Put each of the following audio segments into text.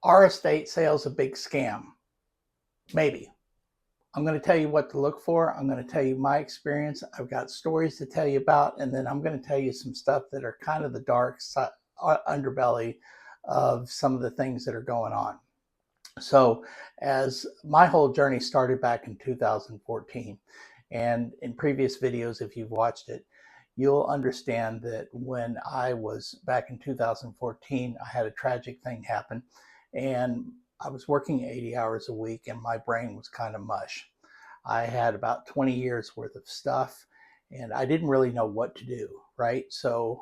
Are estate sales a big scam? Maybe. I'm going to tell you what to look for. I'm going to tell you my experience. I've got stories to tell you about, and then I'm going to tell you some stuff that are kind of the dark underbelly of some of the things that are going on. So, as my whole journey started back in 2014, and in previous videos, if you've watched it, you'll understand that when I was back in 2014, I had a tragic thing happen, and I was working 80 hours a week, and my brain was kind of mush. I had about 20 years worth of stuff, and I didn't really know what to do, right? So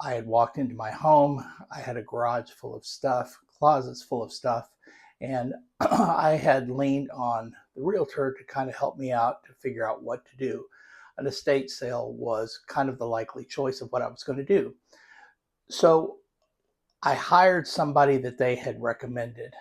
I had walked into my home. I had a garage full of stuff, closets full of stuff, and I had leaned on the realtor to kind of help me out to figure out what to do. An estate sale was kind of the likely choice of what I was going to do. So I hired somebody that they had recommended.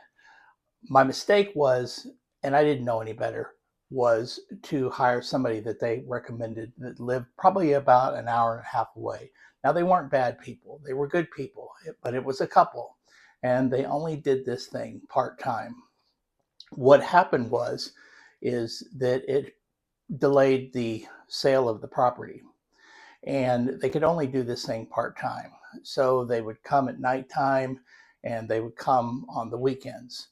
My mistake was, and I didn't know any better, was to hire somebody that they recommended that lived probably about an hour and a half away. Now, they weren't bad people. They were good people, but it was a couple, and they only did this thing part-time. What happened is that it delayed the sale of the property, and they could only do this thing part-time. So they would come at nighttime, and they would come on the weekends.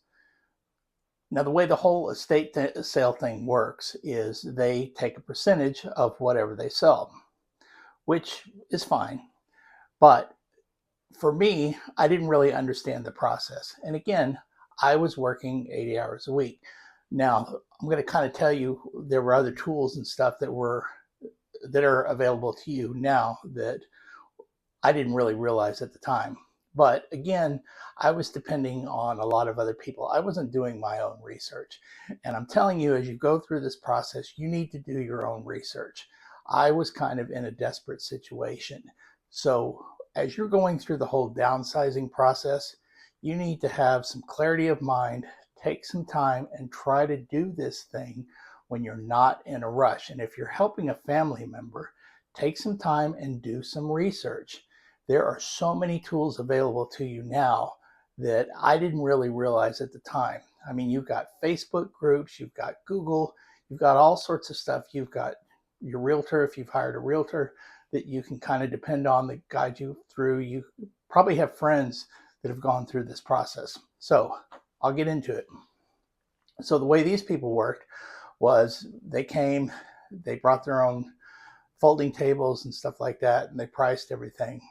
Now, the way the whole estate sale thing works is they take a percentage of whatever they sell, which is fine. But for me, I didn't really understand the process. And again, I was working 80 hours a week. Now, I'm going to kind of tell you there were other tools and stuff that are available to you now that I didn't really realize at the time. But again, I was depending on a lot of other people. I wasn't doing my own research. And I'm telling you, as you go through this process, you need to do your own research. I was kind of in a desperate situation. So as you're going through the whole downsizing process, you need to have some clarity of mind, take some time, and try to do this thing when you're not in a rush. And if you're helping a family member, take some time and do some research. There are so many tools available to you now that I didn't really realize at the time. I mean, you've got Facebook groups, you've got Google, you've got all sorts of stuff. You've got your realtor, if you've hired a realtor, that you can kind of depend on that guide you through. You probably have friends that have gone through this process. So I'll get into it. So the way these people worked was they came, they brought their own folding tables and stuff like that, and they priced everything.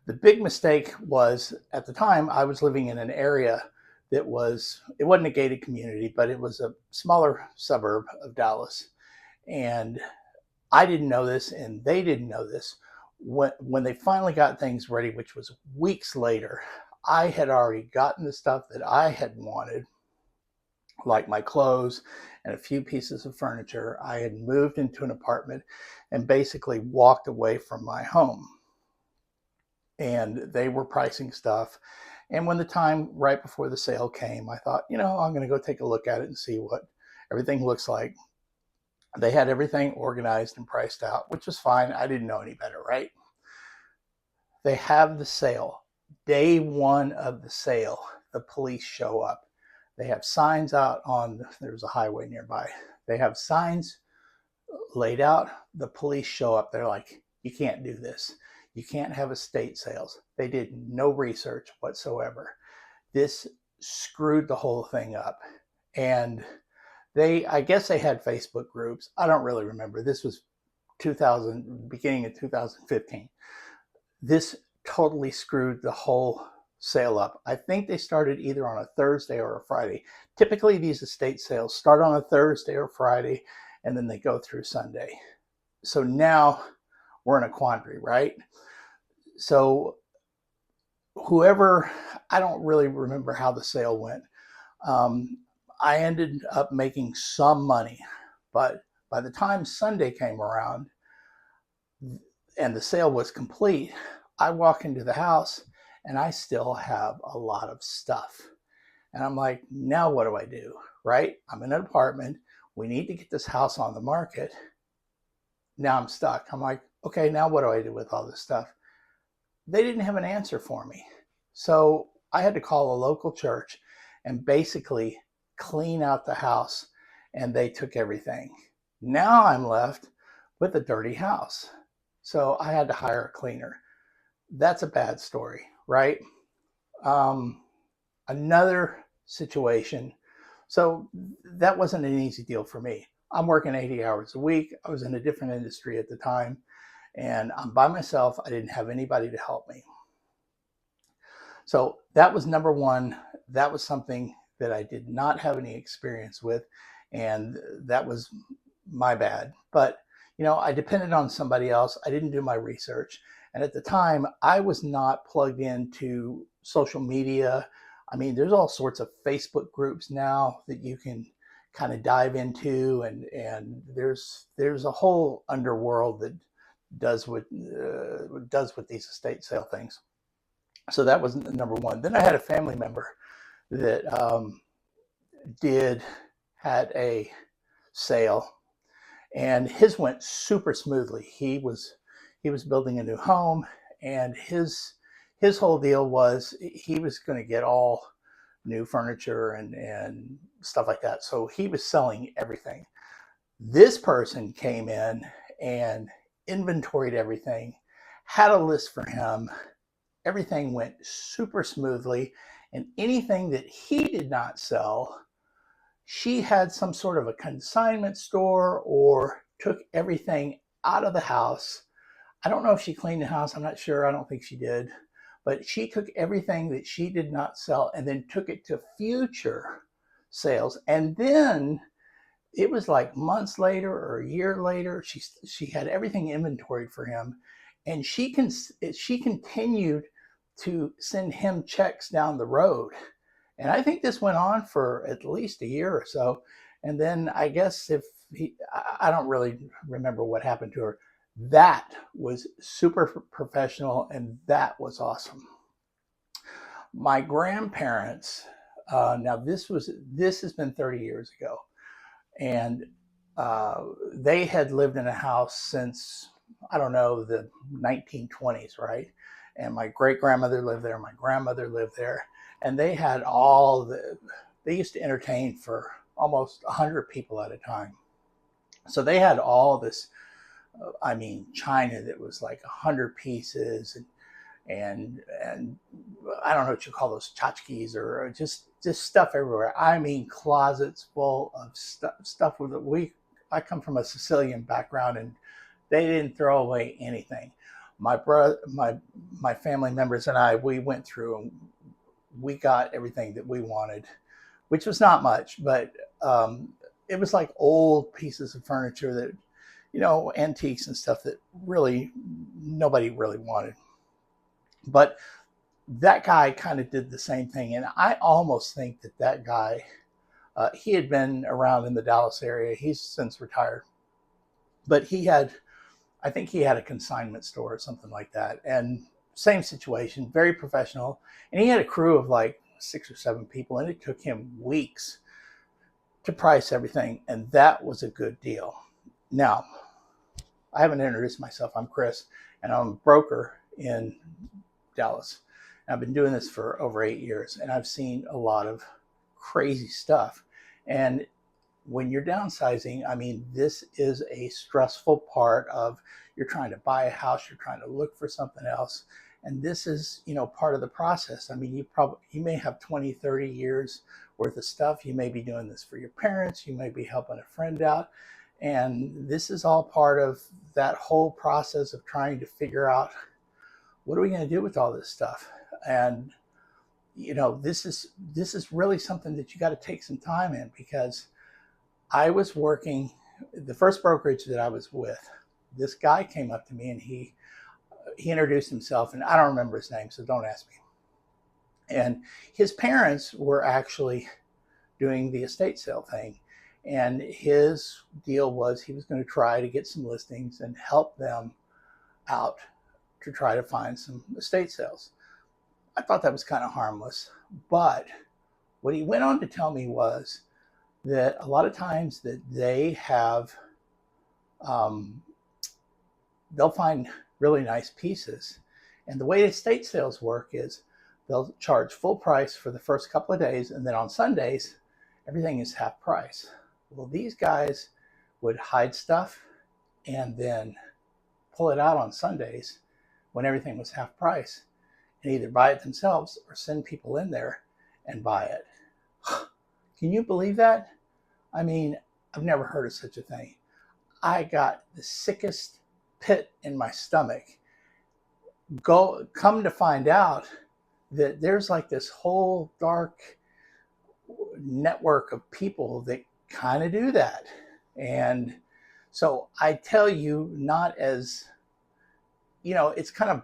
The big mistake was, at the time, I was living in an area that it wasn't a gated community, but it was a smaller suburb of Dallas. And I didn't know this, and they didn't know this. When they finally got things ready, which was weeks later, I had already gotten the stuff that I had wanted, like my clothes and a few pieces of furniture. I had moved into an apartment and basically walked away from my home. And they were pricing stuff. And when the time right before the sale came, I thought, I'm going to go take a look at it and see what everything looks like. They had everything organized and priced out, which was fine. I didn't know any better, right? They have the sale. Day one of the sale, the police show up. They have signs out there's a highway nearby. They have signs laid out. The police show up. They're like, you can't do this. You can't have estate sales. They did no research whatsoever. This screwed the whole thing up. And I guess they had Facebook groups. I don't really remember. This was beginning of 2015. This totally screwed the whole sale up. I think they started either on a Thursday or a Friday. Typically, these estate sales start on a Thursday or Friday, and then they go through Sunday. So now we're in a quandary, right? So I don't really remember how the sale went. I ended up making some money, but by the time Sunday came around and the sale was complete, I walk into the house and I still have a lot of stuff. And I'm like, now what do I do? Right? I'm in an apartment. We need to get this house on the market. Now I'm stuck. I'm like, okay, now what do I do with all this stuff? They didn't have an answer for me. So I had to call a local church and basically clean out the house, and they took everything. Now I'm left with a dirty house. So I had to hire a cleaner. That's a bad story, right? Um, Another situation. So that wasn't an easy deal for me. I'm working 80 hours a week. I was in a different industry at the time, and I'm by myself. I didn't have anybody to help me. So that was number one. That was something that I did not have any experience with, and that was my bad. But I depended on somebody else. I didn't do my research. And at the time, I was not plugged into social media. I mean, there's all sorts of Facebook groups now that you can kind of dive into, and there's a whole underworld that does with these estate sale things. So that was number one. Then I had a family member that did had a sale, and his went super smoothly. He was building a new home, and his whole deal was he was going to get all new furniture and stuff like that. So he was selling everything. This person came in and inventoried everything, had a list for him. Everything went super smoothly, and anything that he did not sell, she had some sort of a consignment store or took everything out of the house. I don't know if she cleaned the house. I'm not sure. I don't think she did. But she took everything that she did not sell and then took it to future sales. And then it was like months later or a year later, she had everything inventoried for him, and she continued to send him checks down the road. And I think this went on for at least a year or so. And then I guess I don't really remember what happened to her. That was super professional, and that was awesome. My grandparents, now this has been 30 years ago, and they had lived in a house since, I don't know, the 1920s, right? And my great grandmother lived there, my grandmother lived there, and they used to entertain for almost 100 people at a time. So they had all this, I mean, china that was like 100 pieces, and I don't know what you call those tchotchkes, or just stuff everywhere. I mean, closets full of stuff with I come from a Sicilian background, and they didn't throw away anything. My brother, my family members and I, we went through and we got everything that we wanted, which was not much, but it was like old pieces of furniture that, antiques and stuff that really nobody really wanted. But that guy kind of did the same thing. And I almost think that guy, he had been around in the Dallas area. He's since retired. But I think he had a consignment store or something like that. And same situation, very professional. And he had a crew of like 6 or 7 people, and it took him weeks to price everything. And that was a good deal. Now, I haven't introduced myself. I'm Chris, and I'm a broker in Dallas. And I've been doing this for over 8 years, and I've seen a lot of crazy stuff. And when you're downsizing, I mean, this is a stressful part of, you're trying to buy a house, you're trying to look for something else. And this is, part of the process. I mean, you may have 20, 30 years worth of stuff. You may be doing this for your parents. You may be helping a friend out. And this is all part of that whole process of trying to figure out, what are we going to do with all this stuff? And, this is really something that you got to take some time in, because I was working, the first brokerage that I was with, this guy came up to me and he introduced himself, and I don't remember his name, so don't ask me. And his parents were actually doing the estate sale thing. And his deal was he was going to try to get some listings and help them out to try to find some estate sales. I thought that was kind of harmless. But what he went on to tell me was that a lot of times that they have, they'll find really nice pieces. And the way estate sales work is they'll charge full price for the first couple of days, and then on Sundays, everything is half price. Well, these guys would hide stuff and then pull it out on Sundays when everything was half price, and either buy it themselves or send people in there and buy it. Can you believe that? I mean, I've never heard of such a thing. I got the sickest pit in my stomach. Come to find out that there's like this whole dark network of people that kind of do that. And so I tell you, not as, it's kind of,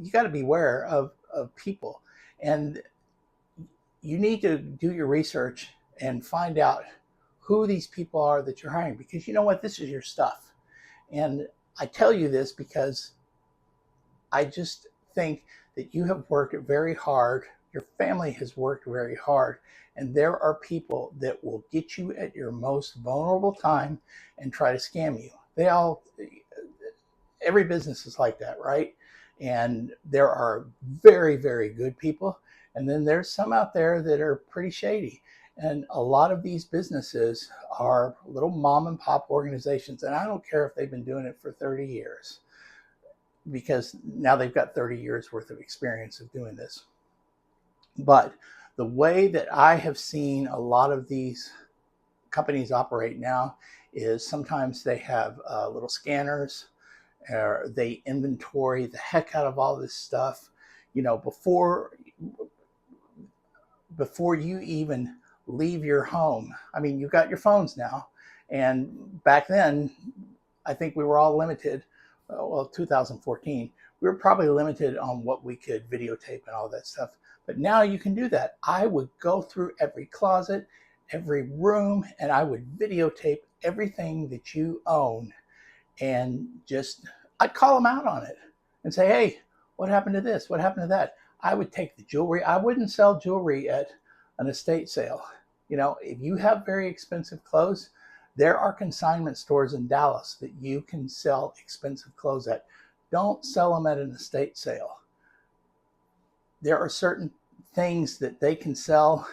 you got to beware of people. And you need to do your research and find out who these people are that you're hiring, because you know what, this is your stuff. And I tell you this because I just think that you have worked very hard, your family has worked very hard, and there are people that will get you at your most vulnerable time and try to scam you. Every business is like that, right? And there are very, very good people, and then there's some out there that are pretty shady. And a lot of these businesses are little mom and pop organizations, and I don't care if they've been doing it for 30 years, because now they've got 30 years worth of experience of doing this. But the way that I have seen a lot of these companies operate now is sometimes they have little scanners, or they inventory the heck out of all this stuff, before you even leave your home. I mean, you've got your phones now, and back then, I think we were all limited. 2014, we were probably limited on what we could videotape and all that stuff. But now you can do that. I would go through every closet, every room, and I would videotape everything that you own, and I'd call them out on it and say, hey, what happened to this? What happened to that? I would take the jewelry. I wouldn't sell jewelry at an estate sale. If you have very expensive clothes, there are consignment stores in Dallas that you can sell expensive clothes at. Don't sell them at an estate sale. There are certain things that they can sell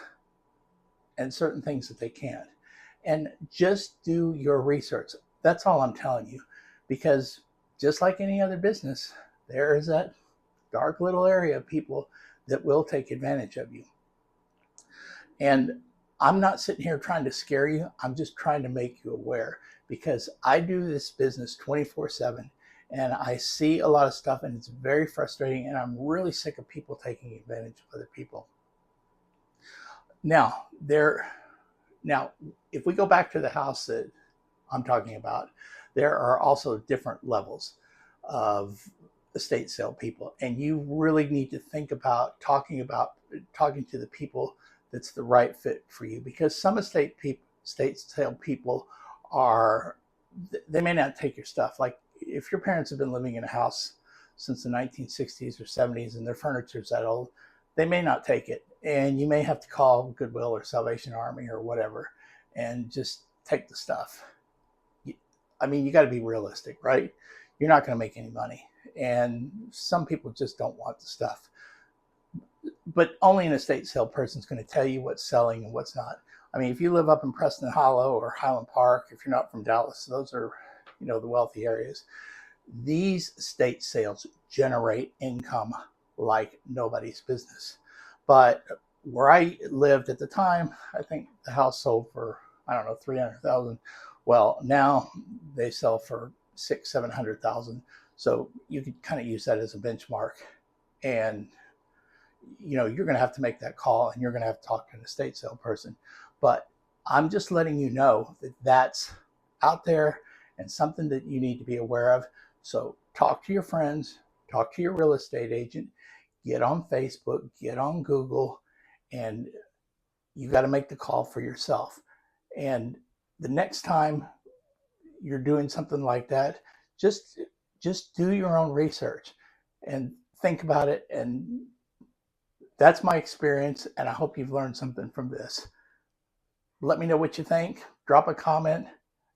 and certain things that they can't. And just do your research. That's all I'm telling you. Because just like any other business, there is that dark little area of people that will take advantage of you. And I'm not sitting here trying to scare you. I'm just trying to make you aware, because I do this business 24/7, and I see a lot of stuff, and it's very frustrating, and I'm really sick of people taking advantage of other people. Now, if we go back to the house that I'm talking about, there are also different levels of estate sale people, and you really need to think about talking to the people that's the right fit for you, because some estate sale people they may not take your stuff. Like if your parents have been living in a house since the 1960s or 70s and their furniture's that old, they may not take it, and you may have to call Goodwill or Salvation Army or whatever and just take the stuff. I mean, you got to be realistic, right? You're not going to make any money, and some people just don't want the stuff. But only an estate sale person is going to tell you what's selling and what's not. I mean, if you live up in Preston Hollow or Highland Park, if you're not from Dallas, those are, the wealthy areas. These estate sales generate income like nobody's business. But where I lived at the time, I think the house sold for, I don't know, $300,000. Well, now they sell for $600,000-$700,000. So you could kind of use that as a benchmark. And you're going to have to make that call, and you're going to have to talk to an estate sale person. But I'm just letting you know that that's out there and something that you need to be aware of. So talk to your friends, talk to your real estate agent, get on Facebook, get on Google, and you got to make the call for yourself. And the next time you're doing something like that, just do your own research and think about it. And that's my experience, and I hope you've learned something from this. Let me know what you think. Drop a comment,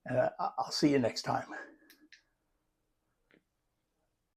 and I'll see you next time.